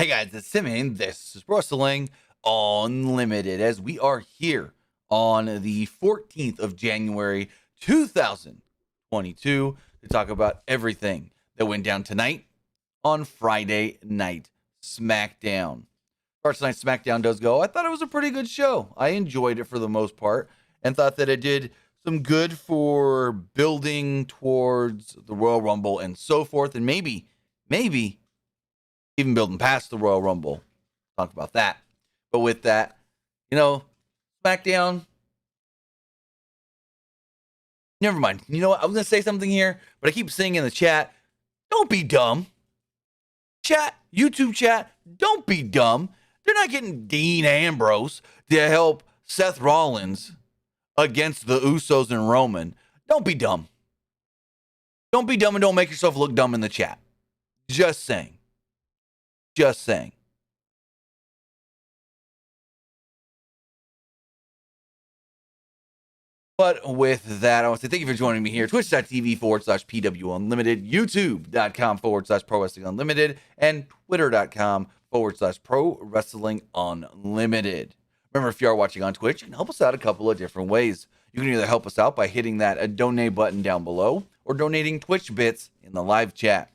Hey guys, it's Sami, and this is Wrestling Unlimited, as we are here on the 14th of January, 2022, to talk about everything that went down tonight on Friday Night Smackdown. As far as tonight's Smackdown does go, I thought it was a pretty good show. I enjoyed it for the most part, and thought that it did some good for building towards the Royal Rumble and so forth, and maybe even building past the Royal Rumble. Talk about that. But with that, SmackDown. Never mind. You know what? I was going to say something here, but I keep saying in the chat, don't be dumb. Chat, YouTube chat, don't be dumb. They're not getting Dean Ambrose to help Seth Rollins against the Usos and Roman. Don't be dumb. Don't be dumb and don't make yourself look dumb in the chat. Just saying. Just saying. But with that, I want to say thank you for joining me here. Twitch.tv/PWUnlimited, YouTube.com/Pro Wrestling Unlimited, and Twitter.com/Pro Wrestling Unlimited. Remember, if you are watching on Twitch, you can help us out a couple of different ways. You can either help us out by hitting that donate button down below or donating Twitch bits in the live chat.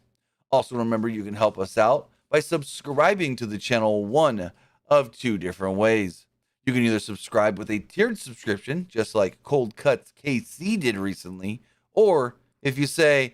Also, remember, you can help us out by subscribing to the channel one of two different ways. You can either subscribe with a tiered subscription, just like Cold Cuts KC did recently, or if you say,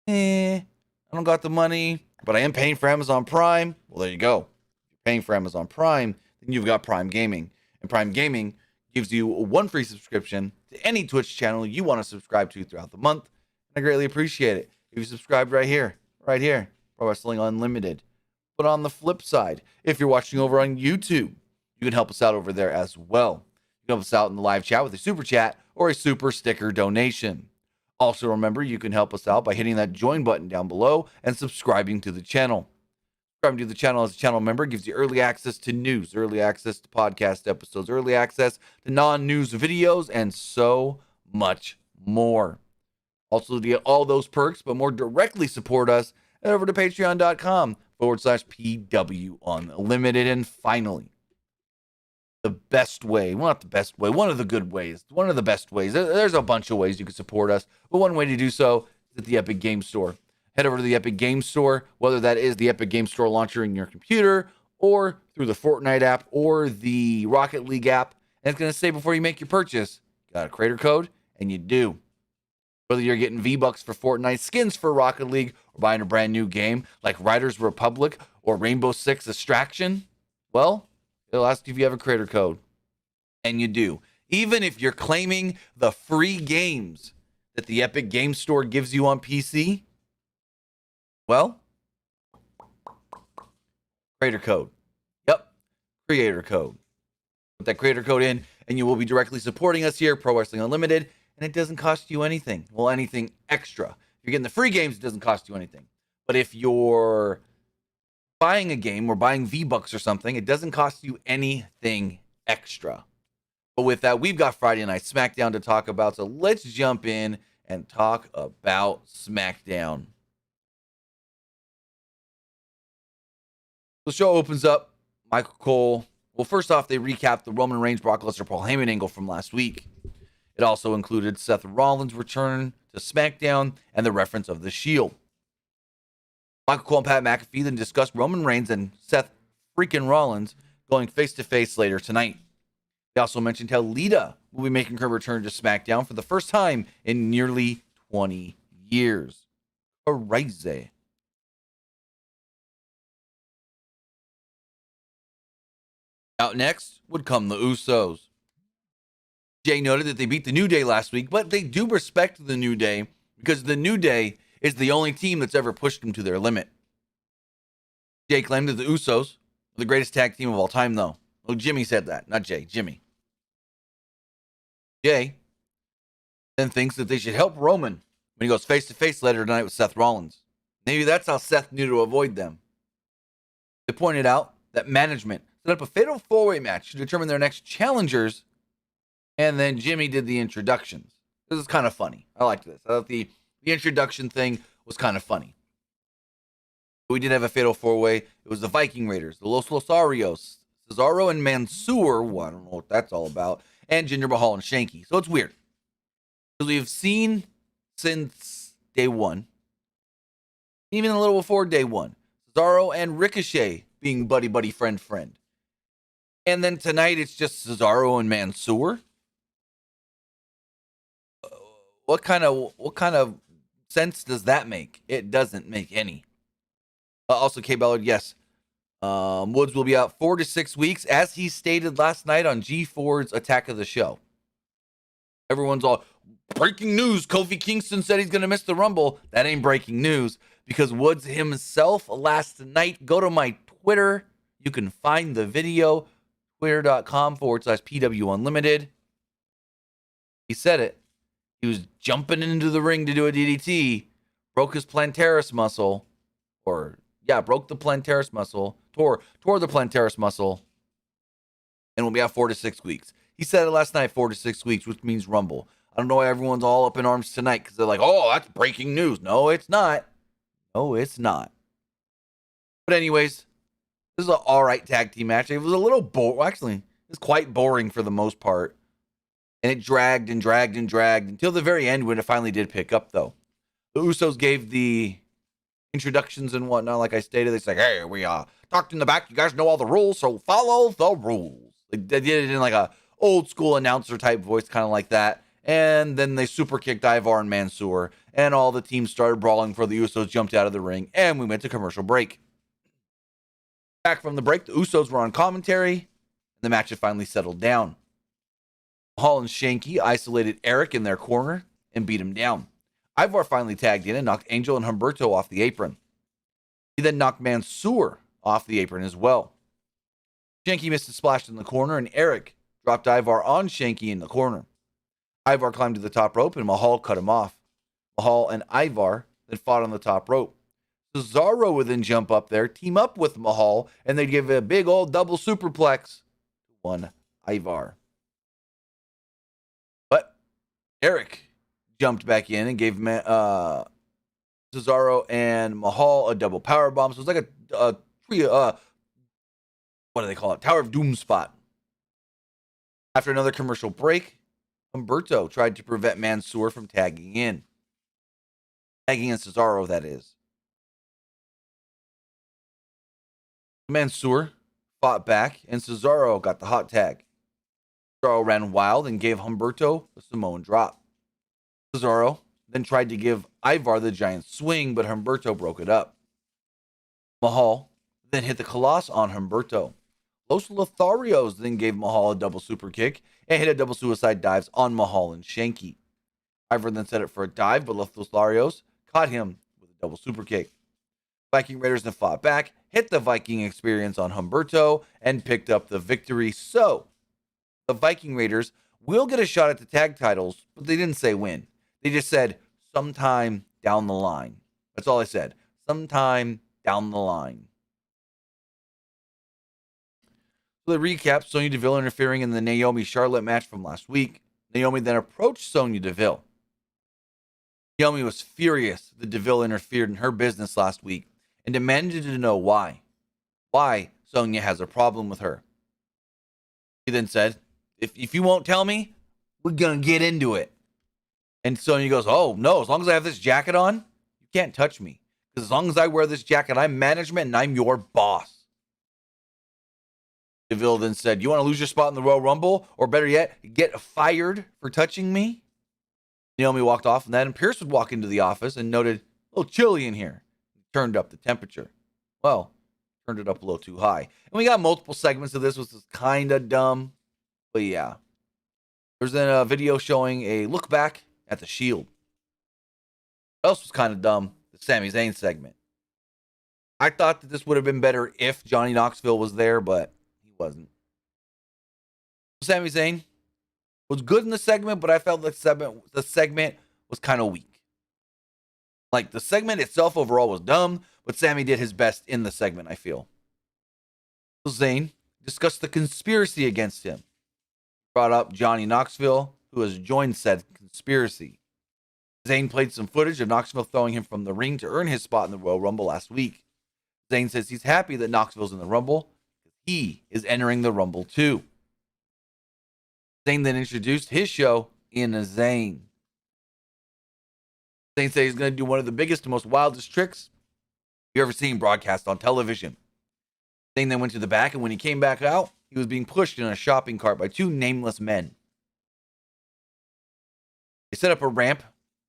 I don't got the money, but I am paying for Amazon Prime, well, there you go. If you're paying for Amazon Prime, then you've got Prime Gaming. And Prime Gaming gives you one free subscription to any Twitch channel you want to subscribe to throughout the month. And I greatly appreciate it. If you subscribe right here, Pro Wrestling Unlimited. But on the flip side, if you're watching over on YouTube, you can help us out over there as well. You can help us out in the live chat with a super chat or a super sticker donation. Also, remember, you can help us out by hitting that join button down below and subscribing to the channel. Subscribing to the channel as a channel member gives you early access to news, early access to podcast episodes, early access to non-news videos, and so much more. Also, to get all those perks, but more directly support us, head over to patreon.com/PWUnlimited. And finally, the best way, well, not the best way, one of the good ways, one of the best ways. There's a bunch of ways you can support us, but one way to do so is at the Epic Game Store. Head over to the Epic Game Store, whether that is the Epic Game Store launcher in your computer or through the Fortnite app or the Rocket League app. And it's going to say before you make your purchase, you got a creator code, and you do. Whether you're getting V-Bucks for Fortnite, skins for Rocket League, or buying a brand new game like Riders Republic or Rainbow Six Extraction, well, it'll ask you if you have a creator code. And you do. Even if you're claiming the free games that the Epic Game Store gives you on PC, well, creator code. Yep, creator code. Put that creator code in, and you will be directly supporting us here, Pro Wrestling Unlimited, and it doesn't cost you anything. Well, anything extra. If you're getting the free games, it doesn't cost you anything. But if you're buying a game or buying V-Bucks or something, it doesn't cost you anything extra. But with that, we've got Friday Night Smackdown to talk about, so let's jump in and talk about Smackdown. The show opens up. Michael Cole. Well, first off, they recap the Roman Reigns, Brock Lesnar, Paul Heyman angle from last week. It also included Seth Rollins' return to SmackDown and the reference of the Shield. Michael Cole and Pat McAfee then discussed Roman Reigns and Seth freaking Rollins going face-to-face later tonight. They also mentioned how Lita will be making her return to SmackDown for the first time in nearly 20 years. Crazy. Out next would come the Usos. Jay noted that they beat the New Day last week, but they do respect the New Day because the New Day is the only team that's ever pushed them to their limit. Jay claimed that the Usos are the greatest tag team of all time, though. Well, Jimmy said that, not Jay, Jimmy. Jay then thinks that they should help Roman when he goes face-to-face later tonight with Seth Rollins. Maybe that's how Seth knew to avoid them. They pointed out that management set up a fatal four-way match to determine their next challengers, and then Jimmy did the introductions. This is kind of funny. I liked this. I thought the introduction thing was kind of funny. We did have a fatal four-way. It was the Viking Raiders, the Los Losarios, Cesaro and Mansoor. Well, I don't know what that's all about. And Jinder Mahal and Shanky. So it's weird. Because we've seen since day one, even a little before day one, Cesaro and Ricochet being buddy, friend. And then tonight it's just Cesaro and Mansoor. What kind of sense does that make? It doesn't make any. Also, K. Ballard, yes. Woods will be out 4 to 6 weeks, as he stated last night on G4's Attack of the Show. Everyone's all, breaking news, Kofi Kingston said he's going to miss the Rumble. That ain't breaking news, because Woods himself last night, go to my Twitter. You can find the video, twitter.com/PWUnlimited. He said it. He was jumping into the ring to do a DDT, broke his plantaris muscle, broke the plantaris muscle, tore the plantaris muscle, and will be out 4 to 6 weeks. He said it last night, 4 to 6 weeks, which means Rumble. I don't know why everyone's all up in arms tonight, because they're like, oh, that's breaking news. No, it's not. No, it's not. But anyways, this is an all right tag team match. It was a little actually, it was quite boring for the most part. And it dragged until the very end when it finally did pick up, though. The Usos gave the introductions and whatnot, like I stated. They said, hey, we talked in the back. You guys know all the rules, so follow the rules. They did it in like a old school announcer type voice, kind of like that. And then they super kicked Ivar and Mansoor, and all the teams started brawling for the Usos, jumped out of the ring, and we went to commercial break. Back from the break, the Usos were on commentary, and the match had finally settled down. Mahal and Shanky isolated Eric in their corner and beat him down. Ivar finally tagged in and knocked Angel and Humberto off the apron. He then knocked Mansoor off the apron as well. Shanky missed a splash in the corner, and Eric dropped Ivar on Shanky in the corner. Ivar climbed to the top rope, and Mahal cut him off. Mahal and Ivar then fought on the top rope. Cesaro would then jump up there, team up with Mahal, and they'd give a big old double superplex to one Ivar. But Eric jumped back in and gave Cesaro and Mahal a double powerbomb. So it was like a trio, what do they call it? Tower of Doom spot. After another commercial break, Humberto tried to prevent Mansoor from tagging in. Tagging in Cesaro, that is. Mansoor fought back, and Cesaro got the hot tag. Cesaro ran wild and gave Humberto the Samoan drop. Cesaro then tried to give Ivar the giant swing, but Humberto broke it up. Mahal then hit the Colossus on Humberto. Los Lotharios then gave Mahal a double super kick and hit a double suicide dives on Mahal and Shanky. Ivar then set it for a dive, but Los Lotharios caught him with a double super kick. Viking Raiders then fought back, hit the Viking experience on Humberto, and picked up the victory. So, the Viking Raiders will get a shot at the tag titles, but they didn't say when. They just said sometime down the line. That's all I said. Sometime down the line. So the recap, Sonya Deville interfering in the Naomi Charlotte match from last week. Naomi then approached Sonya Deville. Naomi was furious that Deville interfered in her business last week and demanded to know why. Why Sonya has a problem with her. He then said, if you won't tell me, we're going to get into it. And Sonya goes, oh, no, as long as I have this jacket on, you can't touch me. Because as long as I wear this jacket, I'm management and I'm your boss. Deville then said, you want to lose your spot in the Royal Rumble? Or better yet, get fired for touching me? Naomi walked off from that, and Pierce would walk into the office and noted, a little chilly in here. He turned up the temperature. Well, turned it up a little too high. And we got multiple segments of this, which was kind of dumb. But yeah. There's then a video showing a look back at the Shield. What else was kind of dumb? The Sami Zayn segment. I thought that this would have been better if Johnny Knoxville was there, but he wasn't. Sami Zayn was good in the segment, but I felt the segment was kind of weak. Like, the segment itself overall was dumb, but Sami did his best in the segment, I feel. So Zayn discussed the conspiracy against him. Brought up Johnny Knoxville, who has joined said conspiracy. Zayn played some footage of Knoxville throwing him from the ring to earn his spot in the Royal Rumble last week. Zayn says he's happy that Knoxville's in the Rumble. He is entering the Rumble too. Zayn then introduced his show in a Zayn. Zayn said he's going to do one of the biggest and most wildest tricks you ever seen broadcast on television. Zayn then went to the back, and when he came back out, he was being pushed in a shopping cart by two nameless men. They set up a ramp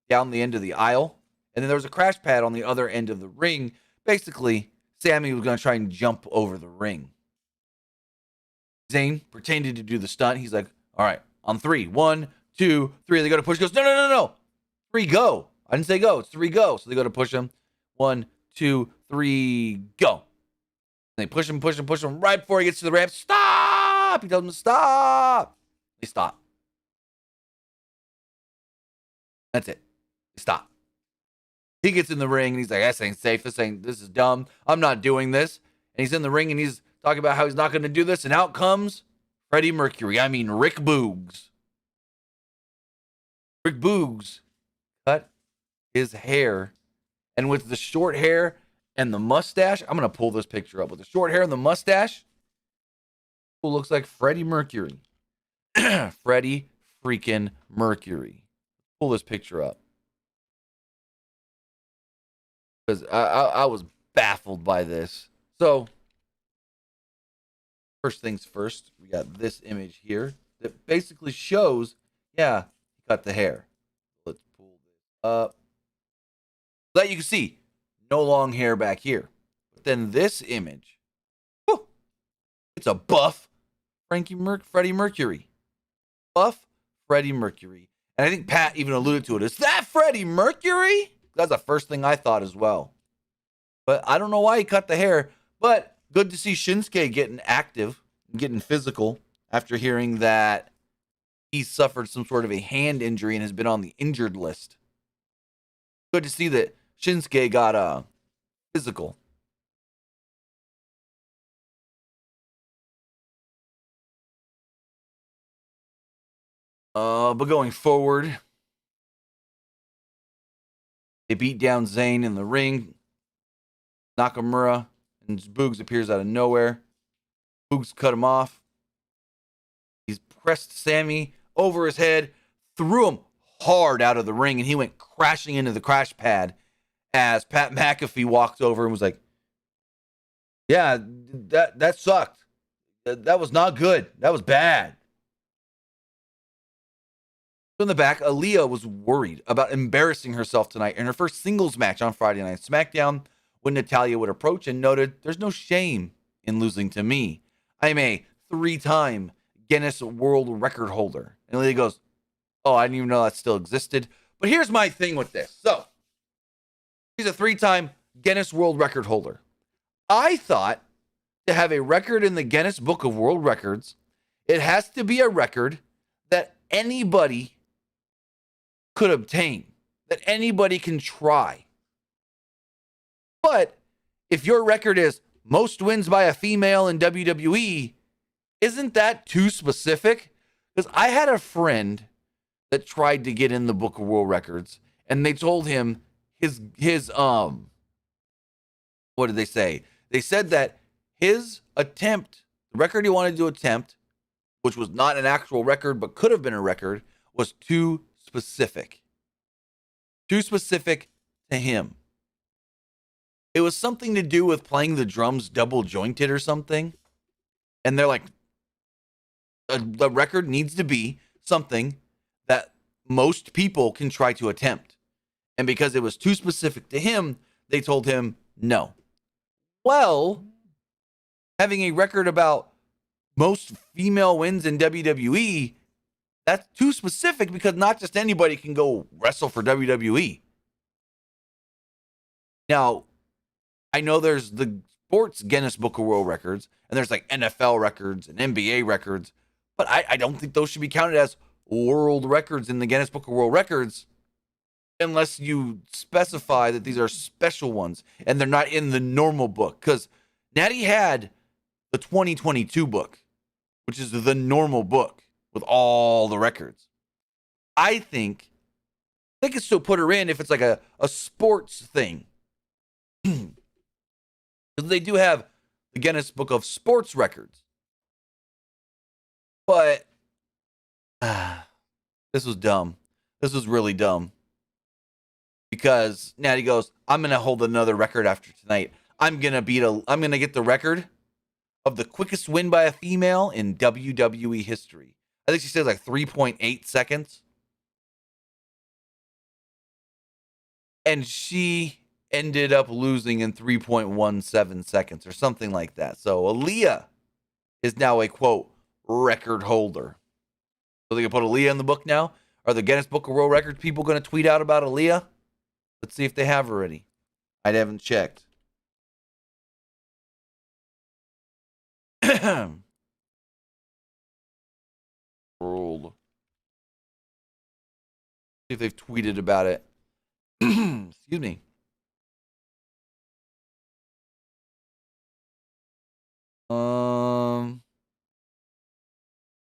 down the end of the aisle, and then there was a crash pad on the other end of the ring. Basically, Sami was going to try and jump over the ring. Zayn pretended to do the stunt. He's like, all right, on 3. 1, 2, 3. They go to push. He goes, no. 3, go. I didn't say go. It's 3, go. So they go to push him. 1, 2, 3, go. And they push him right before he gets to the ramp. Stop! He tells them to stop. They stop. That's it. They stop. He gets in the ring and he's like, this ain't safe. This is dumb. I'm not doing this. And he's in the ring and he's talking about how he's not going to do this. And out comes Freddie Mercury. I mean, Rick Boogs. Rick Boogs cut his hair. And with the short hair and the mustache, I'm going to pull this picture up. With the short hair and the mustache, who looks like Freddie Mercury. Freddie freaking Mercury. Pull this picture up. Because I was baffled by this. So, first things first, we got this image here that basically shows, yeah, he cut the hair. Let's pull this up. So that you can see, no long hair back here. But then this image, whew, it's a buff Freddie Mercury. Buff Freddie Mercury. And I think Pat even alluded to it. Is that Freddie Mercury? That's the first thing I thought as well. But I don't know why he cut the hair. But good to see Shinsuke getting active, getting physical after hearing that he suffered some sort of a hand injury and has been on the injured list. Good to see that Shinsuke got physical. But going forward, they beat down Zayn in the ring. Nakamura and Boogs appears out of nowhere. Boogs cut him off. He's pressed Sami over his head, threw him hard out of the ring, and he went crashing into the crash pad as Pat McAfee walked over and was like, yeah, that sucked. That was not good. That was bad. In the back, Aaliyah was worried about embarrassing herself tonight in her first singles match on Friday Night Smackdown when Natalya would approach and noted, there's no shame in losing to me. I'm a 3-time Guinness World Record holder. And Aaliyah goes, oh, I didn't even know that still existed. But here's my thing with this. So, she's a 3-time Guinness World Record holder. I thought to have a record in the Guinness Book of World Records, it has to be a record that anybody could obtain, that anybody can try. But if your record is most wins by a female in WWE, isn't that too specific? Because I had a friend that tried to get in the Book of World Records, and they told him his what did they say? They said that his attempt, the record he wanted to attempt, which was not an actual record but could have been a record, was too specific. Too specific to him. It was something to do with playing the drums double jointed or something. And they're like, the record needs to be something that most people can try to attempt. And because it was too specific to him, they told him no. Well, having a record about most female wins in WWE, that's too specific because not just anybody can go wrestle for WWE. Now, I know there's the sports Guinness Book of World Records, and there's like NFL records and NBA records, but I don't think those should be counted as world records in the Guinness Book of World Records unless you specify that these are special ones and they're not in the normal book. Because Natty had the 2022 book, which is the normal book with all the records. I think they could still put her in if it's like a sports thing. Because they do have the Guinness Book of Sports records. But this was dumb. This was really dumb. Because Natty goes, I'm going to hold another record after tonight. I'm going to get the record of the quickest win by a female in WWE history. I think she says like 3.8 seconds. And she ended up losing in 3.17 seconds or something like that. So Aaliyah is now a, quote, record holder. So they can put Aaliyah in the book now? Are the Guinness Book of World Records people going to tweet out about Aaliyah? Let's see if they have already. I haven't checked. World. See if they've tweeted about it. Excuse me.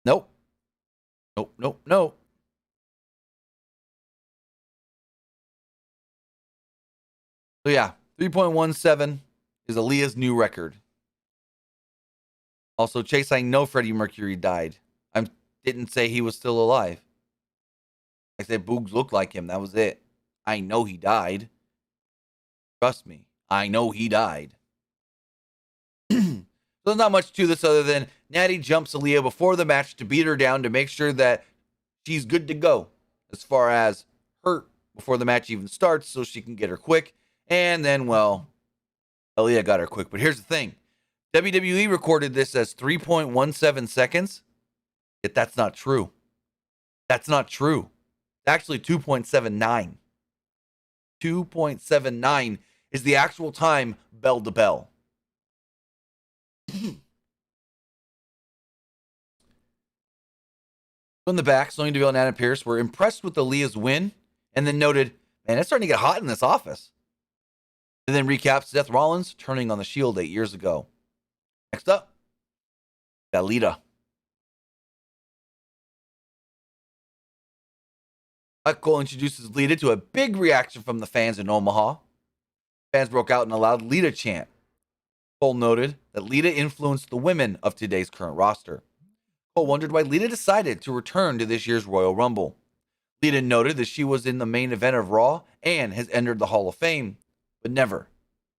Nope. Nope. So yeah, 3.17 is Aaliyah's new record. Also, Chase, I know Freddie Mercury died. I didn't say he was still alive. I said Boogs looked like him. That was it. I know he died. Trust me. I know he died. So there's not much to this other than Natty jumps Aaliyah before the match to beat her down to make sure that she's good to go as far as hurt before the match even starts so she can get her quick. And then, well, Aaliyah got her quick. But here's the thing. WWE recorded this as 3.17 seconds. Yet that's not true. That's not true. It's actually 2.79. 2.79 is the actual time bell to bell. In the back, Sonya Deville and Adam Pearce were impressed with Aaliyah's win and then noted, man, it's starting to get hot in this office. And then recaps Seth Rollins turning on the Shield 8 years ago. Next up, got Lita. Cole introduces Lita to a big reaction from the fans in Omaha. Fans broke out in a loud Lita chant. Cole noted that Lita influenced the women of today's current roster. Cole wondered why Lita decided to return to this year's Royal Rumble. Lita noted that she was in the main event of Raw and has entered the Hall of Fame, but never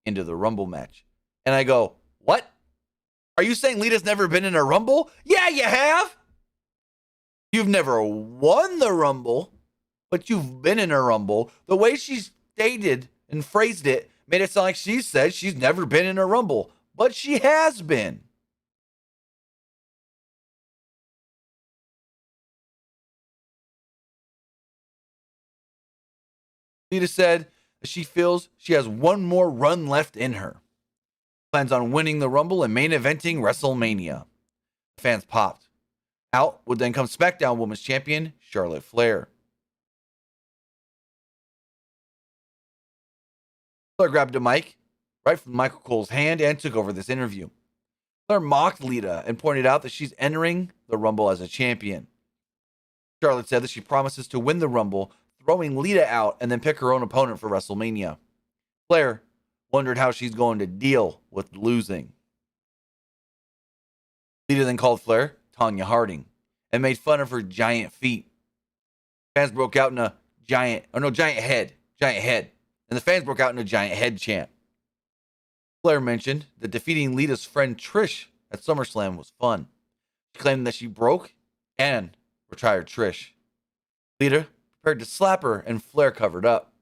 into the Rumble match. And I go, what? Are you saying Lita's never been in a Rumble? Yeah, you have. You've never won the Rumble, but you've been in a Rumble. The way she stated and phrased it made it sound like she said she's never been in a Rumble, but she has been. Lita said she feels she has one more run left in her. Plans on winning the Rumble and main eventing WrestleMania. Fans popped. Out would then come Smackdown Women's Champion Charlotte Flair. Flair grabbed a mic right from Michael Cole's hand and took over this interview. Flair mocked Lita and pointed out that she's entering the Rumble as a champion. Charlotte said that she promises to win the Rumble, throwing Lita out and then pick her own opponent for WrestleMania. Flair wondered how she's going to deal with losing. Lita then called Flair Tanya Harding and made fun of her giant feet. Fans broke out in a giant head. And the fans broke out in a giant head chant. Flair mentioned that defeating Lita's friend Trish at SummerSlam was fun. She claimed that she broke and retired Trish. Lita prepared to slap her and Flair covered up.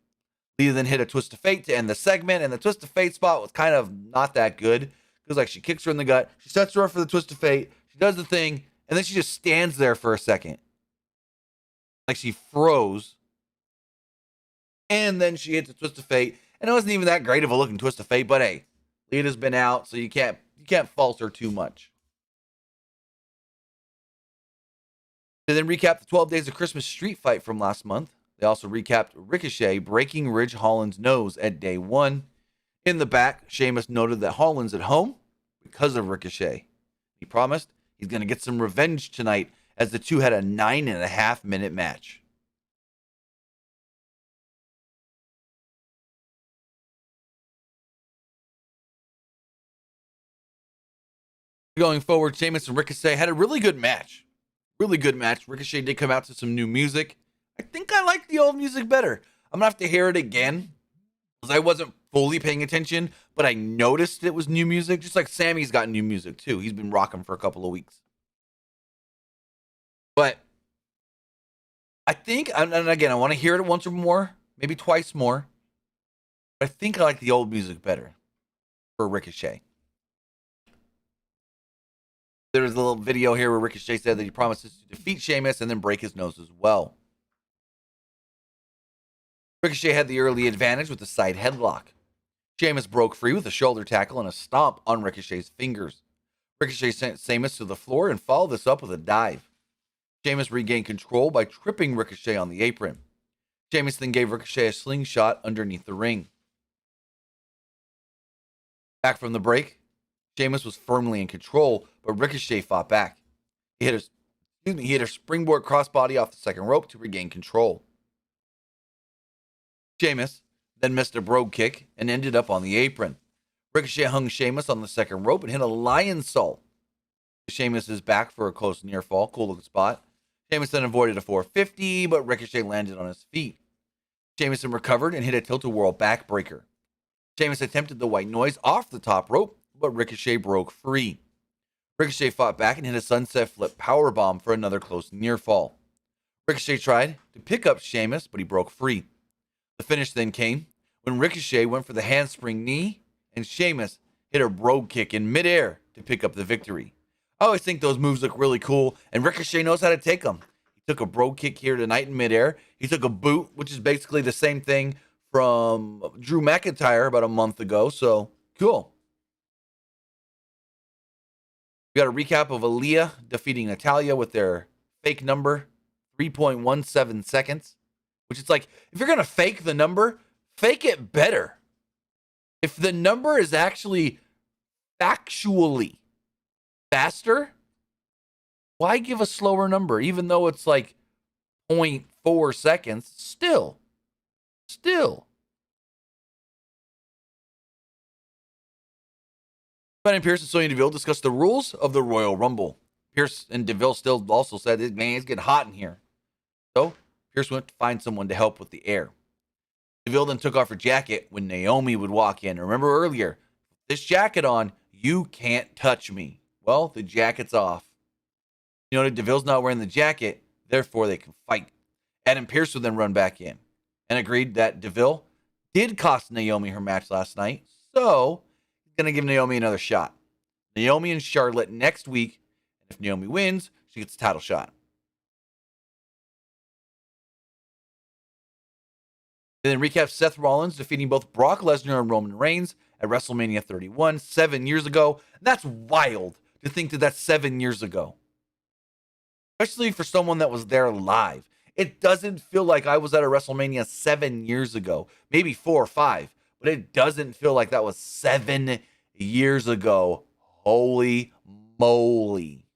Lita then hit a twist of fate to end the segment, and the twist of fate spot was kind of not that good. Because like she kicks her in the gut, she sets her up for the twist of fate, she does the thing, and then she just stands there for a second. Like she froze. And then she hits a twist of fate. And it wasn't even that great of a looking twist of fate, but hey, Lita's been out, so you can't fault her too much. They then recapped the 12 Days of Christmas street fight from last month. They also recapped Ricochet breaking Ridge Holland's nose at day 1. In the back, Sheamus noted that Holland's at home because of Ricochet. He promised he's going to get some revenge tonight as the two had a 9.5-minute match. Going forward, Sheamus and Ricochet had a really good match. Really good match. Ricochet did come out to some new music. I think I like the old music better. I'm going to have to hear it again because I wasn't fully paying attention, but I noticed it was new music. Just like Sami's got new music too. He's been rocking for a couple of weeks. But I think, and again, I want to hear it once or more, maybe twice more. But I think I like the old music better for Ricochet. There's a little video here where Ricochet said that he promises to defeat Sheamus and then break his nose as well. Ricochet had the early advantage with the side headlock. Sheamus broke free with a shoulder tackle and a stomp on Ricochet's fingers. Ricochet sent Sheamus to the floor and followed this up with a dive. Sheamus regained control by tripping Ricochet on the apron. Sheamus then gave Ricochet a slingshot underneath the ring. Back from the break, Sheamus was firmly in control, but Ricochet fought back. He hit a springboard crossbody off the second rope to regain control. Sheamus then missed a brogue kick and ended up on the apron. Ricochet hung Sheamus on the second rope and hit a lion salt. Sheamus is back for a close near fall. Cool looking spot. Sheamus then avoided a 450, but Ricochet landed on his feet. Sheamus then recovered and hit a tilt-a-whirl backbreaker. Sheamus attempted the white noise off the top rope, but Ricochet broke free. Ricochet fought back and hit a sunset flip powerbomb for another close near fall. Ricochet tried to pick up Sheamus, but he broke free. The finish then came when Ricochet went for the handspring knee and Sheamus hit a brogue kick in midair to pick up the victory. I always think those moves look really cool, and Ricochet knows how to take them. He took a brogue kick here tonight in midair. He took a boot, which is basically the same thing from Drew McIntyre about a month ago, so cool. We got a recap of Aaliyah defeating Natalya with their fake number, 3.17 seconds, which is like, if you're going to fake the number, fake it better. If the number is actually factually faster, why give a slower number? Even though it's like 0.4 seconds, still. But in Pierce and Sonya Deville discussed the rules of the Royal Rumble. Pierce and Deville still also said, man, it's getting hot in here. So Pierce went to find someone to help with the air. Deville then took off her jacket when Naomi would walk in. Remember earlier, this jacket on, you can't touch me. Well, the jacket's off. You know, Deville's not wearing the jacket, therefore they can fight. Adam Pierce would then run back in and agreed that Deville did cost Naomi her match last night, so he's going to give Naomi another shot. Naomi and Charlotte next week, and if Naomi wins, she gets a title shot. And then recap Seth Rollins defeating both Brock Lesnar and Roman Reigns at WrestleMania 31 7 years ago. That's wild to think that that's 7 years ago. Especially for someone that was there live. It doesn't feel like I was at a WrestleMania 7 years ago. Maybe 4 or 5. But it doesn't feel like that was 7 years ago. Holy moly.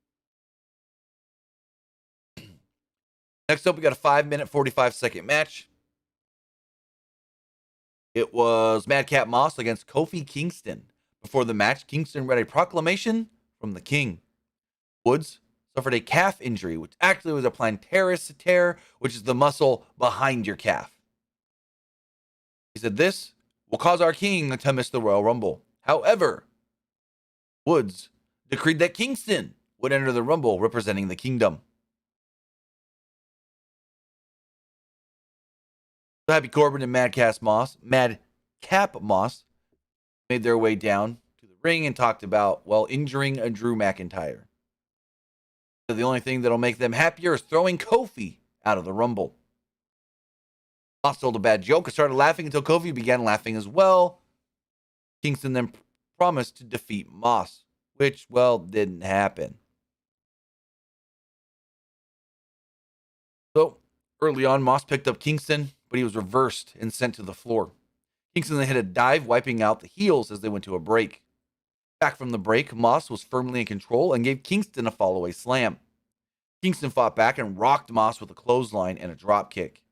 Next up, we got a 5-minute, 45-second match. It was Madcap Moss against Kofi Kingston. Before the match, Kingston read a proclamation from the King. Woods suffered a calf injury, which actually was a plantaris tear, which is the muscle behind your calf. He said, this will cause our King to miss the Royal Rumble. However, Woods decreed that Kingston would enter the Rumble representing the Kingdom. So Happy Corbin and Madcap Moss made their way down to the ring and talked about, well, injuring a Drew McIntyre. So the only thing that'll make them happier is throwing Kofi out of the Rumble. Moss told a bad joke and started laughing until Kofi began laughing as well. Kingston then promised to defeat Moss, which, well, didn't happen. So early on, Moss picked up Kingston, but he was reversed and sent to the floor. Kingston then hit a dive, wiping out the heels as they went to a break. Back from the break, Moss was firmly in control and gave Kingston a follow-away slam. Kingston fought back and rocked Moss with a clothesline and a drop kick.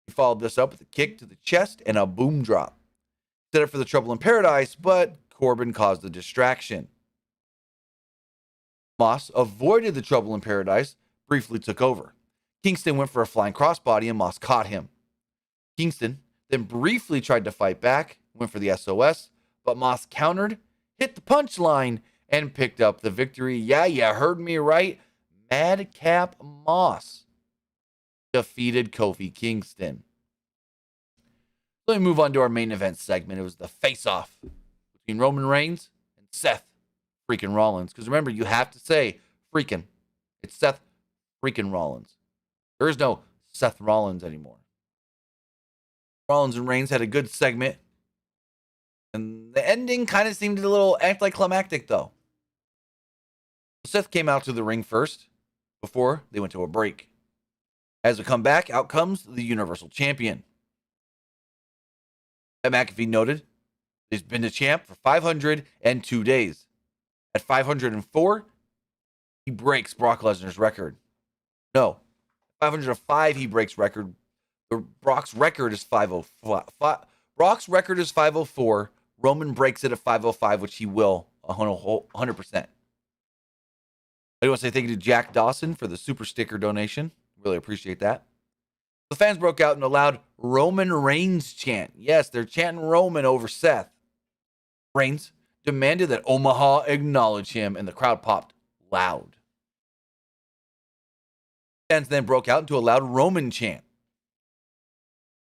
He followed this up with a kick to the chest and a boom drop. Set up for the Trouble in Paradise, but Corbin caused a distraction. Moss avoided the trouble in paradise, briefly took over. Kingston went for a flying crossbody and Moss caught him. Kingston then briefly tried to fight back, went for the SOS, but Moss countered, hit the punchline, and picked up the victory. Yeah, you heard me right. Madcap Moss defeated Kofi Kingston. Let me move on to our main event segment. It was the face-off between Roman Reigns and Seth freaking Rollins. Because remember, you have to say freaking. It's Seth freaking Rollins. There is no Seth Rollins anymore. Rollins and Reigns had a good segment. And the ending kind of seemed a little anticlimactic, though. Seth came out to the ring first before they went to a break. As we come back, out comes the Universal Champion. McAfee noted he's been the champ for 502 days. At 504, he breaks Brock Lesnar's record. No, 505 he breaks record. Brock's record is 505. Brock's record is 504. Roman breaks it at 505, which he will 100%. I want to say thank you to Jack Dawson for the super sticker donation. Really appreciate that. The fans broke out in a loud Roman Reigns chant. Yes, they're chanting Roman over Seth. Reigns demanded that Omaha acknowledge him, and the crowd popped loud. Fans then broke out into a loud Roman chant.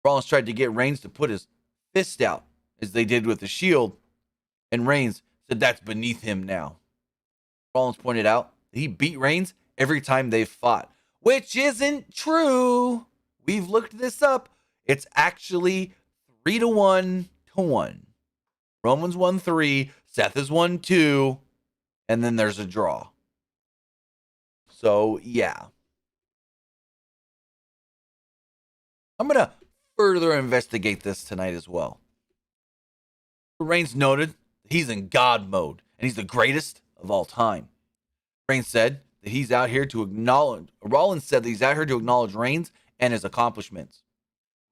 Rollins tried to get Reigns to put his fist out, as they did with the Shield, and Reigns said that's beneath him now. Rollins pointed out that he beat Reigns every time they fought, which isn't true. We've looked this up. It's actually 3-1 to 1. Roman's won 3, Seth has won 2, and then there's a draw. So, yeah. I'm going to further investigate this tonight as well. Reigns noted he's in God mode, and he's the greatest of all time. Reigns said that he's out here to acknowledge, Rollins said that he's out here to acknowledge Reigns and his accomplishments.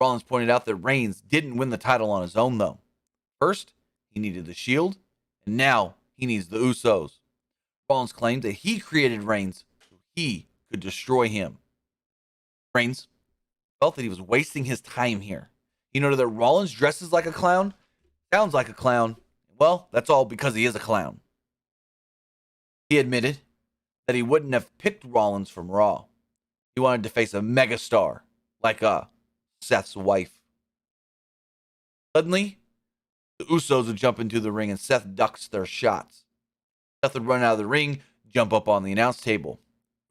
Rollins pointed out that Reigns didn't win the title on his own, though. First, he needed the Shield, and now he needs the Usos. Rollins claimed that he created Reigns so he could destroy him. Reigns felt that he was wasting his time here. He noted that Rollins dresses like a clown, sounds like a clown. Well, that's all because he is a clown. He admitted that he wouldn't have picked Rollins from Raw. He wanted to face a megastar like Seth's wife. Suddenly, the Usos would jump into the ring and Seth ducks their shots. Seth would run out of the ring, jump up on the announce table.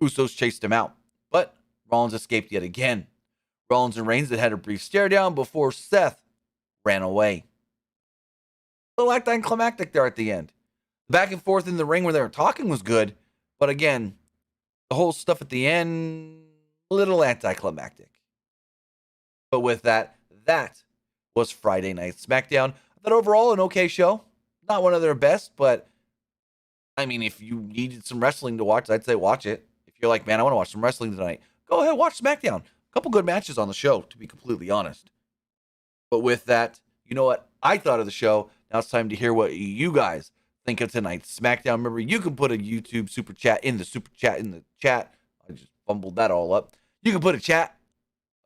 Usos chased him out, but Rollins escaped yet again. Rollins and Reigns had a brief stare down before Seth ran away. A little anticlimactic there at the end. Back and forth in the ring where they were talking was good, but again, the whole stuff at the end, a little anticlimactic. But with that, that was Friday Night Smackdown. I thought overall an okay show. Not one of their best, but I mean, if you needed some wrestling to watch, I'd say watch it. If you're like, man, I want to watch some wrestling tonight, go ahead, watch Smackdown. A couple good matches on the show, to be completely honest. But with that, you know what I thought of the show. Now it's time to hear what you guys think of tonight's Smackdown. Remember, you can put a YouTube super chat in the chat. I just fumbled that all up. You can put a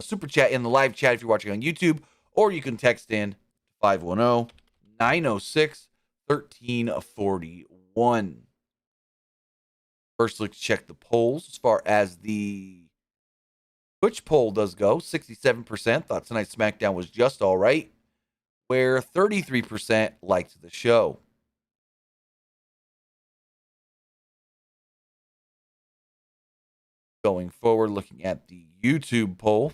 super chat in the live chat if you're watching on YouTube, or you can text in 510-906-1341. First, let's check the polls as far as the Twitch poll does go. 67% thought tonight's Smackdown was just all right, where 33% liked the show. Going forward, looking at the YouTube poll,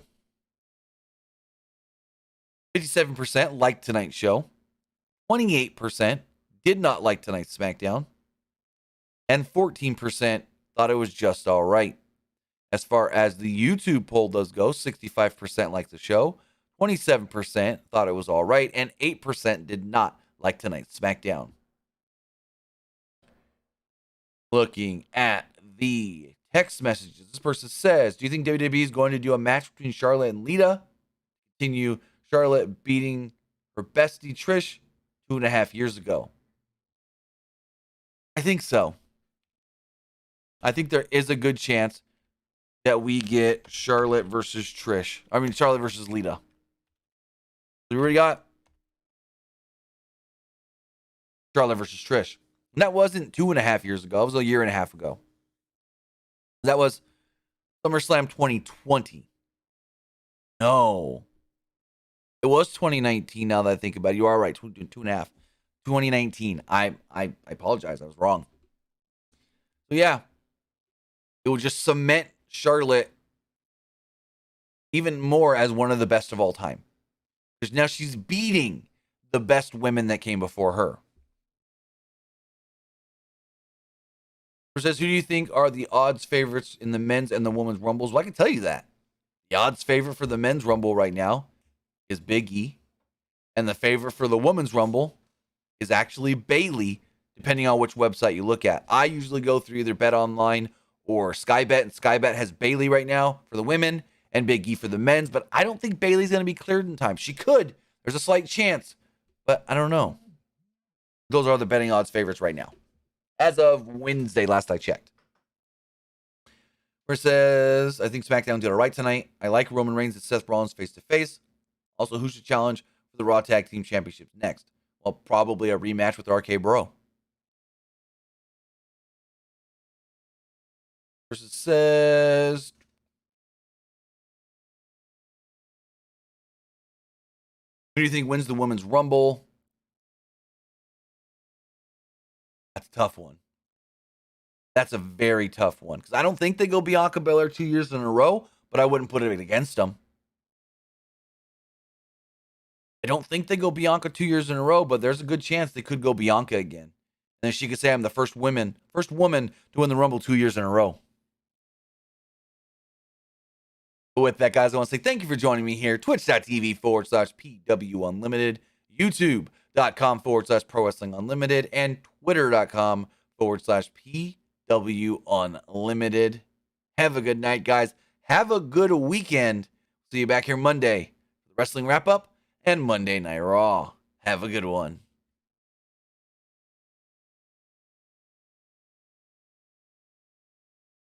57% liked tonight's show, 28% did not like tonight's Smackdown, and 14% thought it was just all right. As far as the YouTube poll does go, 65% liked the show, 27% thought it was all right, and 8% did not like tonight's Smackdown. Looking at the text messages, this person says, do you think WWE is going to do a match between Charlotte and Lita? Continue Charlotte beating her bestie Trish 2.5 years ago. I think so. I think there is a good chance that we get Charlotte versus Trish. I mean, Charlotte versus Lita. We already got Charlotte versus Trish. And that wasn't 2.5 years ago. It was a year and a half ago. That was SummerSlam 2020. No. It was 2019 now that I think about it. You are right. 2.5. 2019. I apologize. I was wrong. So, yeah. It will just cement Charlotte even more as one of the best of all time. Because now she's beating the best women that came before her. Says, who do you think are the odds favorites in the men's and the women's rumbles? Well, I can tell you that. The odds favorite for the men's rumble right now is Big E. And the favorite for the women's rumble is actually Bayley, depending on which website you look at. I usually go through either Bet Online or Sky Bet, and Sky Bet has Bayley right now for the women and Big E for the men's, but I don't think Bayley's going to be cleared in time. She could. There's a slight chance, but I don't know. Those are the betting odds favorites right now. As of Wednesday, last I checked. Where it says, I think SmackDown did it right tonight. I like Roman Reigns and Seth Rollins face-to-face. Also, who should challenge for the Raw Tag Team Championships next? Well, probably a rematch with RK Bro. Versus says, who do you think wins the Women's Rumble? That's a tough one. That's a very tough one. Because I don't think they go Bianca Belair 2 years in a row, but I wouldn't put it against them. I don't think they go Bianca 2 years in a row, but there's a good chance they could go Bianca again. And then she could say, I'm the first woman to win the Rumble 2 years in a row. But with that, guys, I want to say thank you for joining me here. Twitch.tv/PWUnlimited, YouTube.com/Pro Wrestling Unlimited, and Twitter.com/PWUnlimited. Have a good night, guys. Have a good weekend. See you back here Monday for the wrestling wrap up and Monday Night Raw. Have a good one.